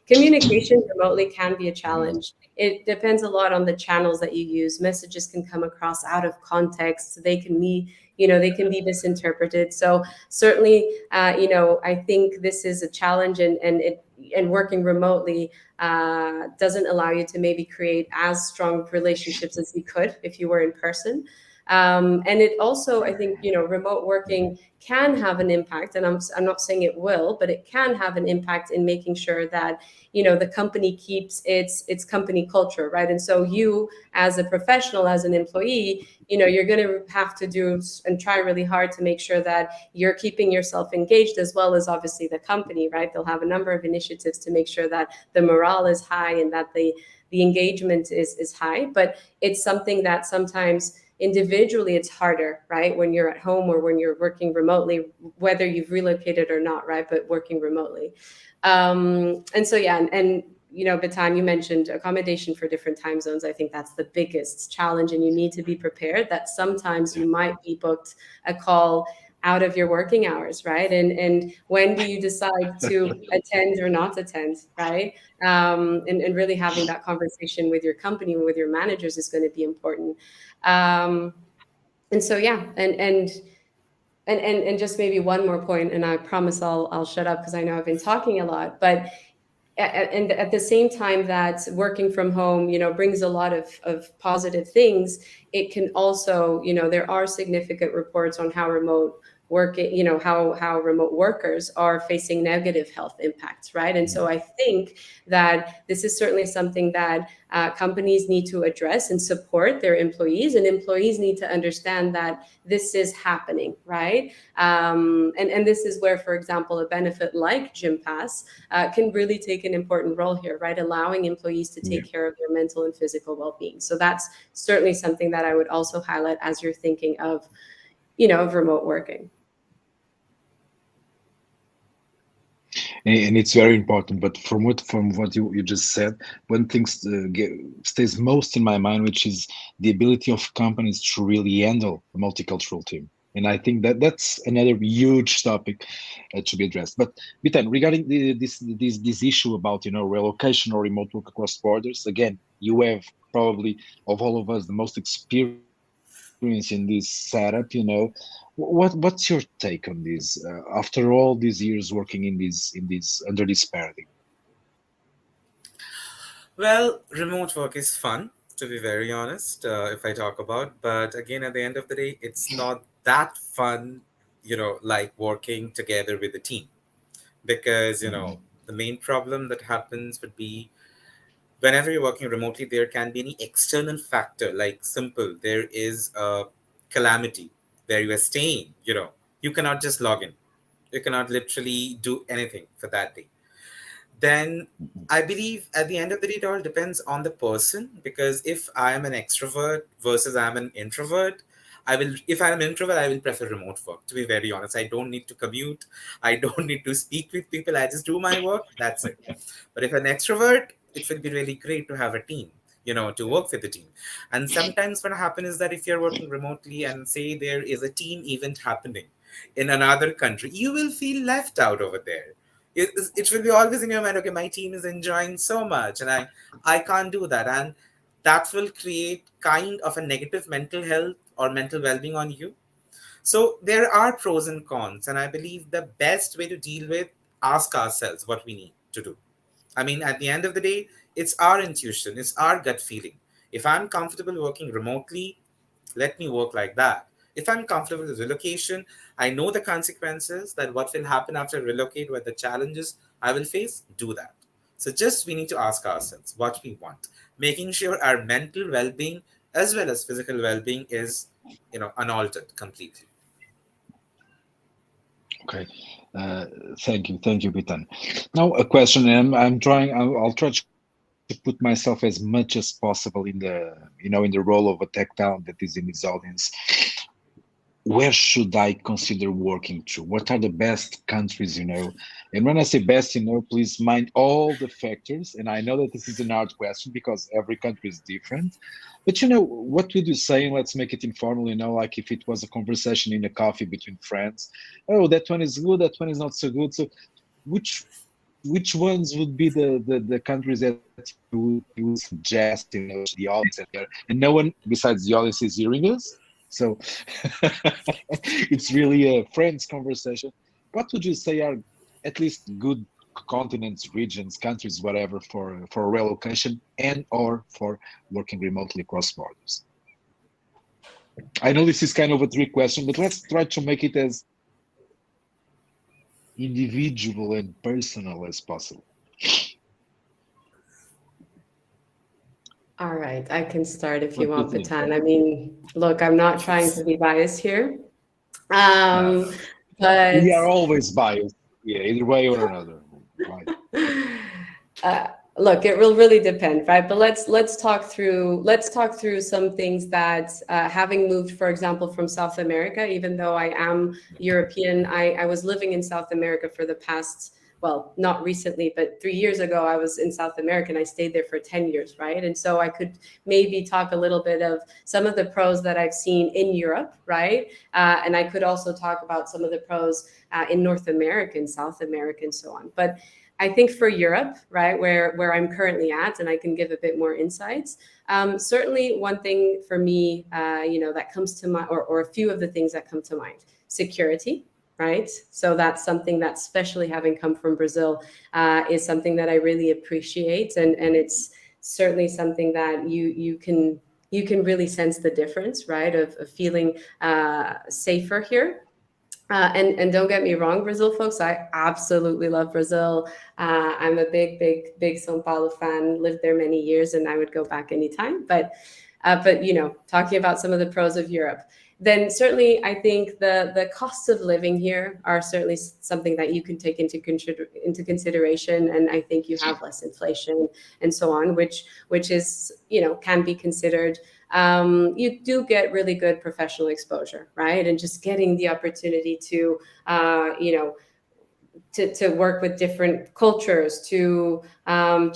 Communication remotely can be a challenge. It depends a lot on the channels that you use. Messages can come across out of context. They can be, they can be misinterpreted. So certainly, I think this is a challenge, and working remotely doesn't allow you to maybe create as strong relationships as you could if you were in person. And it also, I think, remote working can have an impact, and I'm not saying it will, but it can have an impact in making sure that the company keeps its company culture, right? And so you, as a professional, as an employee, you're going to have to do and try really hard to make sure that you're keeping yourself engaged, as well as obviously the company, right? They'll have a number of initiatives to make sure that the morale is high and that the engagement is high. But it's something that sometimes individually it's harder, right, when you're at home or when you're working remotely, whether you've relocated or not, right, but working remotely. And so yeah, and Batan, you mentioned accommodation for different time zones. I think that's the biggest challenge, and you need to be prepared that sometimes you might be booked a call out of your working hours, right? And when do you decide to attend or not attend, right? And really having that conversation with your company and with your managers is going to be important. um, and so yeah, and just maybe one more point, and I promise I'll shut up because I know I've been talking a lot. But and at the same time that working from home brings a lot of positive things, it can also, there are significant reports on how remote working, how remote workers are facing negative health impacts, right? And so I think that this is certainly something that companies need to address and support their employees, and employees need to understand that this is happening, right? And this is where, for example, a benefit like Gym Pass can really take an important role here, right? Allowing employees to Yeah. take care of their mental and physical well-being. So that's certainly something that I would also highlight as you're thinking of remote working. And it's very important. But from what you just said, one thing stays most in my mind, which is the ability of companies to really handle a multicultural team. And I think that that's another huge topic to be addressed. But Bitan, regarding this issue about relocation or remote work across borders, again, you have probably of all of us the most experience in this setup. What's your take on this after all these years working in this under this paradigm? Well, remote work is fun, to be very honest, if I talk about. But again, at the end of the day, it's not that fun, like working together with a team. Because, the main problem that happens would be whenever you're working remotely, there can be any external factor, like simple, there is a calamity where you are staying, you cannot just log in. You cannot literally do anything for that day. Then I believe at the end of the day, it all depends on the person. Because if I am an extrovert versus I'm an introvert, if I'm an introvert, I will prefer remote work. To be very honest, I don't need to commute. I don't need to speak with people. I just do my work. That's it. But if an extrovert, it will be really great to have a team, to work with the team. And sometimes what happens is that if you're working remotely and say there is a team event happening in another country, you will feel left out over there. It will be always in your mind, okay, my team is enjoying so much and I can't do that. And that will create kind of a negative mental health or mental well-being on you. So there are pros and cons, and I believe the best way to deal with, ask ourselves what we need to do. I mean, at the end of the day, it's our intuition, it's our gut feeling. If I'm comfortable working remotely, let me work like that. If I'm comfortable with relocation, I know the consequences, that what will happen after relocate, what the challenges I will face, do that. So just we need to ask ourselves what we want, making sure our mental well-being as well as physical well-being is, unaltered completely. Okay, uh, thank you, Bitan. Now a question, and I'll try to put myself as much as possible in the role of a tech talent that is in this audience. Where should I consider working to? What are the best countries? And when I say best, please mind all the factors. And I know that this is an hard question because every country is different. But what would you say? And let's make it informal, like if it was a conversation in a coffee between friends. Oh, that one is good, that one is not so good. So which which ones would be the countries that you would suggest to the audience out there? And no one besides the audience is hearing us, so it's really a friends conversation. What would you say are at least good continents, regions, countries, whatever, for relocation and or for working remotely across borders? I know this is kind of a trick question, but let's try to make it as individual and personal as possible. All right, I can start if you What do you want, think? Batan. I mean, look, I'm not trying to be biased here. No, Um, no. but We are always biased, yeah, either way or another, right? uh, look, it will really depend, right? But let's talk through some things that, having moved, for example, from South America, even though I am European, I was living in South America for the past, well, not recently, but 3 years ago, I was in South America and I stayed there for 10 years, right? And so I could maybe talk a little bit of some of the pros that I've seen in Europe, right? And I could also talk about some of the pros in North America and South America and so on. But I think for Europe, right, where I'm currently at, and I can give a bit more insights. Certainly, one thing for me, that comes to mind, or a few of the things that come to mind: security, right? So that's something that, especially having come from Brazil, is something that I really appreciate, and it's certainly something that you can really sense the difference, right, of feeling safer here. And don't get me wrong, Brazil folks, I absolutely love Brazil. I'm a big São Paulo fan. Lived there many years, and I would go back anytime. But talking about some of the pros of Europe, then certainly I think the costs of living here are certainly something that you can take into consideration, and I think you have less inflation and so on, which is can be considered. You do get really good professional exposure, right? And just getting the opportunity to, to work with different cultures, to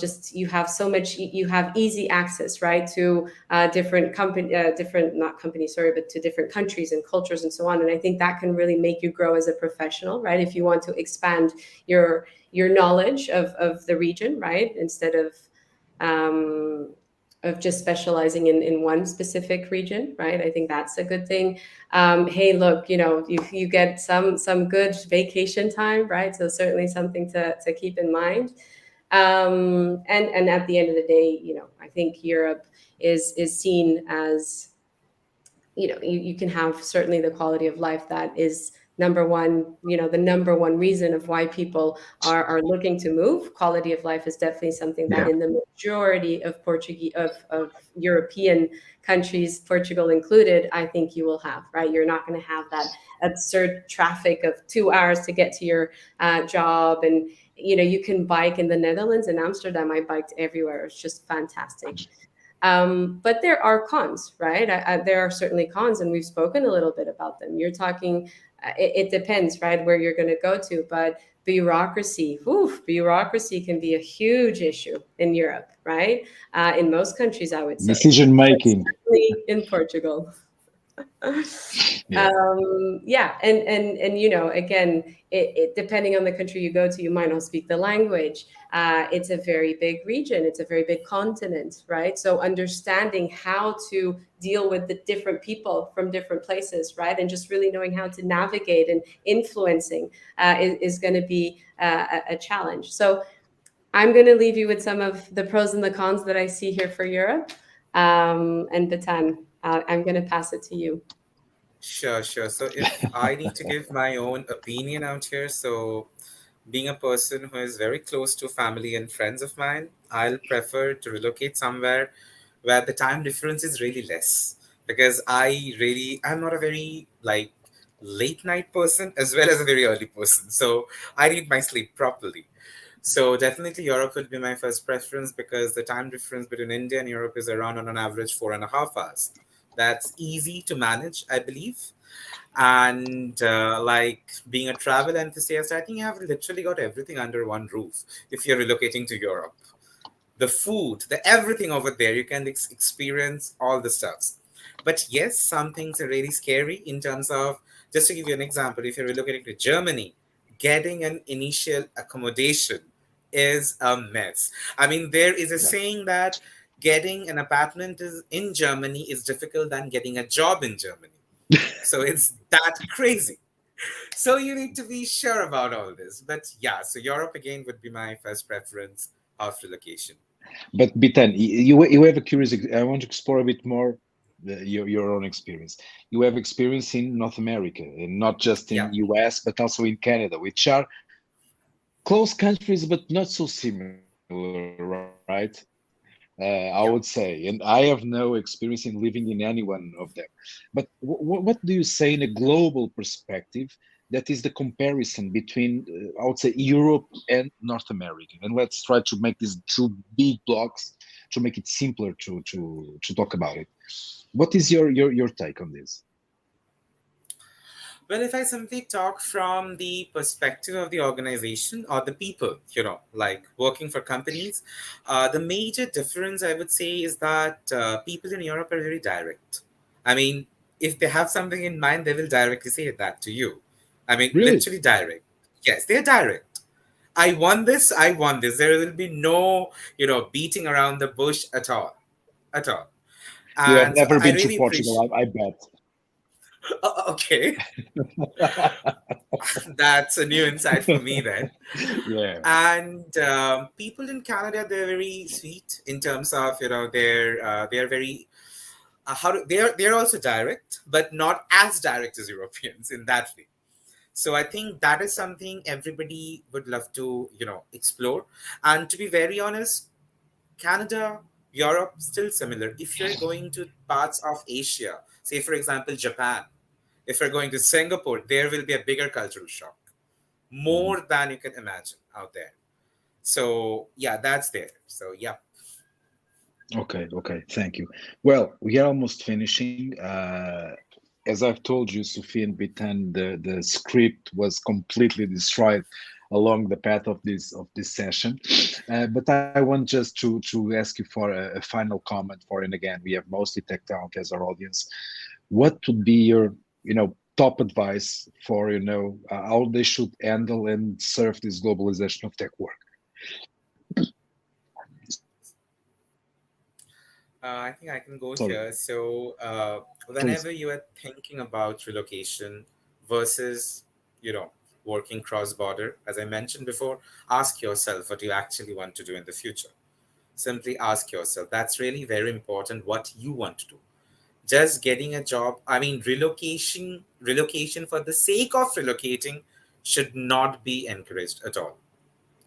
just you have so much, you have easy access, right, to different company, different not companies, sorry, but to different countries and cultures and so on. And I think that can really make you grow as a professional, right? If you want to expand your knowledge of the region, right, instead um, of just specializing in one specific region, right? I think that's a good thing. Hey, look, you get some good vacation time, right? So certainly something to keep in mind. And at the end of the day, I think Europe is seen as, you can have certainly the quality of life that is number one, the number one reason of why people are looking to move. Quality of life is definitely something that Yeah. in the majority of Portuguese of European countries, Portugal included, I think you will have, right? You're not going to have that absurd traffic of 2 hours to get to your job. And you can bike in the Netherlands. In Amsterdam, I biked everywhere. It's just fantastic. But there are cons, right? There are certainly cons, and we've spoken a little bit about them. You're talking, it depends, right, where you're going to go to, but bureaucracy, bureaucracy can be a huge issue in Europe, right? In most countries, I would say, Decision but making. certainly in Portugal. Yeah. Yeah, and again, it depending on the country you go to, you might not speak the language. It's a very big region, it's a very big continent, right? So understanding how to deal with the different people from different places, right, and just really knowing how to navigate and influencing is going to be a challenge. So I'm going to leave you with some of the pros and the cons that I see here for Europe. And Batan, I'm going to pass it to you. Sure, sure. So if I need to give my own opinion out here, so being a person who is very close to family and friends of mine, I'll prefer to relocate somewhere where the time difference is really less. Because I'm not a very like late night person as well as a very early person. So I need my sleep properly. So definitely Europe would be my first preference because the time difference between India and Europe is around on an average 4.5 hours. That's easy to manage, I believe. And like being a travel enthusiast, I think you have literally got everything under one roof if you're relocating to Europe. The food, the everything over there, you can experience all the stuffs. But yes, some things are really scary in terms of, just to give you an example, if you're relocating to Germany, getting an initial accommodation is a mess. I mean, there is a Yeah. saying that getting an apartment is in Germany is difficult than getting a job in Germany. So it's that crazy. So you need to be sure about all this. But yeah, so Europe again would be my first preference of relocation. But Bitan, you have a curious. I want to explore a bit more your own experience. You have experience in North America, and not just Yeah. in US, but also in Canada, which are close countries, but not so similar, right? I would say, and I have no experience in living in any one of them. But what do you say in a global perspective that is the comparison between, I would say, Europe and North America? And let's try to make these two big blocks to make it simpler to talk about it. What is your take on this? Well, if I simply talk from the perspective of the organization or the people, like working for companies, the major difference I would say is that people in Europe are very direct. I mean, if they have something in mind, they will directly say that to you. I mean, Really? literally direct. Yes, they're direct. I want this, I want this. There will be no, beating around the bush at all. At all. You have And so never I been to really appreciate. Portugal, I bet. Okay, that's a new insight for me then. Yeah. And people in Canada, they're very sweet in terms of they're very they're also direct, but not as direct as Europeans in that way. So I think that is something everybody would love to, explore. And to be very honest, Canada, Europe, still similar. If you're going to parts of Asia, say for example Japan, if you're going to Singapore, there will be a bigger cultural shock, Mhm. more than you can imagine out there. So yeah, that's there. So yeah. Okay, okay, thank you. Well, we are almost finishing. As I've told you, Sophie and Bitan, the script was completely destroyed along the path of this session. But I want just to ask you for a final comment for, and again, we have mostly tech talent as our audience. What would be your, top advice for, how they should handle and serve this globalization of tech work? I think I can go Sorry, here. So, please. whenever you are thinking about relocation versus, working cross border, as I mentioned before, ask yourself what you actually want to do in the future. Simply ask yourself. That's really very important what you want to do. Just getting a job, I mean, relocation for the sake of relocating should not be encouraged at all.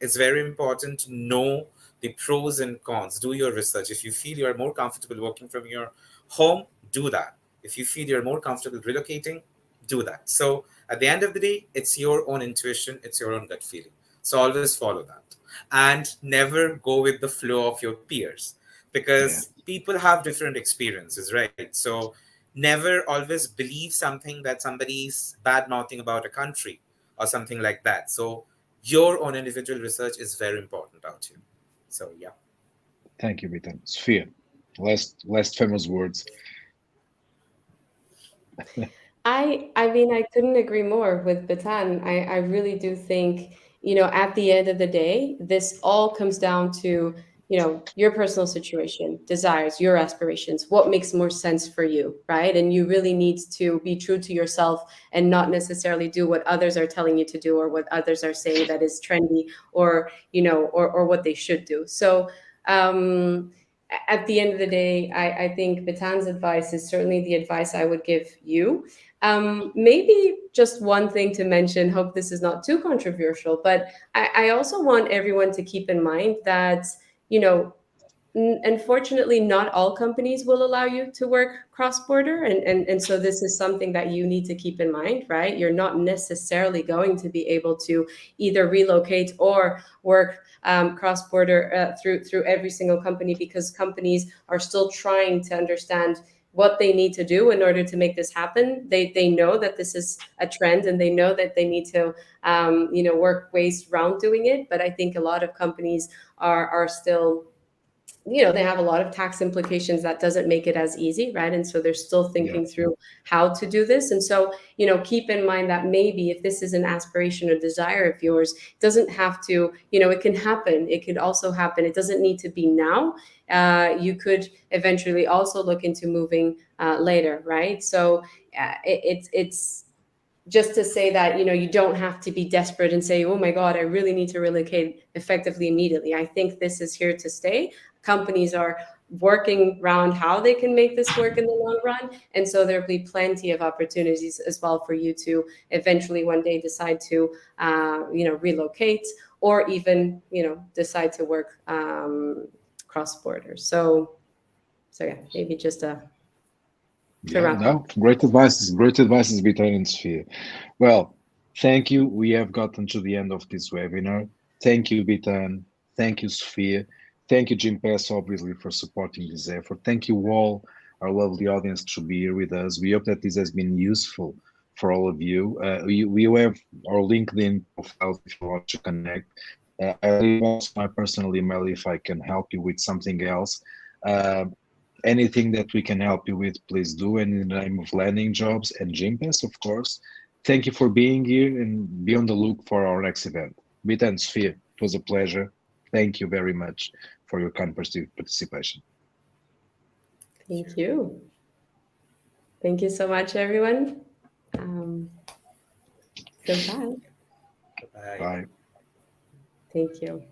It's very important to know the pros and cons. Do your research. If you feel you're more comfortable working from your home, do that. If you feel you're more comfortable relocating, do that. So at the end of the day, it's your own intuition, it's your own gut feeling. So always follow that. And never go with the flow of your peers, Yeah, because people have different experiences, right? So never always believe something that somebody's bad mouthing about a country or something like that. So your own individual research is very important out here. So yeah. thank you, Bitan. Sophia, last famous words. I mean, I couldn't agree more with Batan. I really do think, at the end of the day, this all comes down to, your personal situation, desires, your aspirations, what makes more sense for you, right? And you really need to be true to yourself and not necessarily do what others are telling you to do or what others are saying that is trendy or, or what they should do. So, at the end of the day, I think Batan's advice is certainly the advice I would give you. Maybe just one thing to mention, hope this is not too controversial, but I also want everyone to keep in mind that, you know, unfortunately, not all companies will allow you to work cross border. And so this is something that you need to keep in mind, right? You're not necessarily going to be able to either relocate or work cross border through every single company, because companies are still trying to understand what they need to do in order to make this happen. They know that this is a trend and they know that they need to work ways around doing it. But I think a lot of companies are still, they have a lot of tax implications that doesn't make it as easy, right? And so they're still Yeah, thinking through how to do this. And so, keep in mind that maybe if this is an aspiration or desire of yours, it doesn't have to, it can happen. It could also happen. It doesn't need to be now. You could eventually also look into moving later, right? So it's just to say that, you don't have to be desperate and say, oh my god, I really need to relocate effectively immediately. I think this is here to stay. Companies are working around how they can make this work in the long run, and so there'll be plenty of opportunities as well for you to eventually one day decide to relocate, or even decide to work cross border. So yeah, maybe just to yeah, wrap up. no, great advices, Bitan and Sophia. Well, thank you. We have gotten to the end of this webinar. Thank you, Bitan. Thank you, Sophia. Thank you, Jim Pass, obviously, for supporting this effort. Thank you all, our lovely audience, to be here with us. We hope that this has been useful for all of you. We have our LinkedIn profiles if you want to connect. I leave also my personal email if I can help you with something else. Uh, Anything that we can help you with, please do. And in the name of Landing.Jobs and Gympass, of course, thank you for being here and be on the look for our next event. Bita and Sophia, it was a pleasure. Thank you very much for your kind participation. Thank you. Thank you so much, everyone. Um, Goodbye. Bye. Bye. Thank you.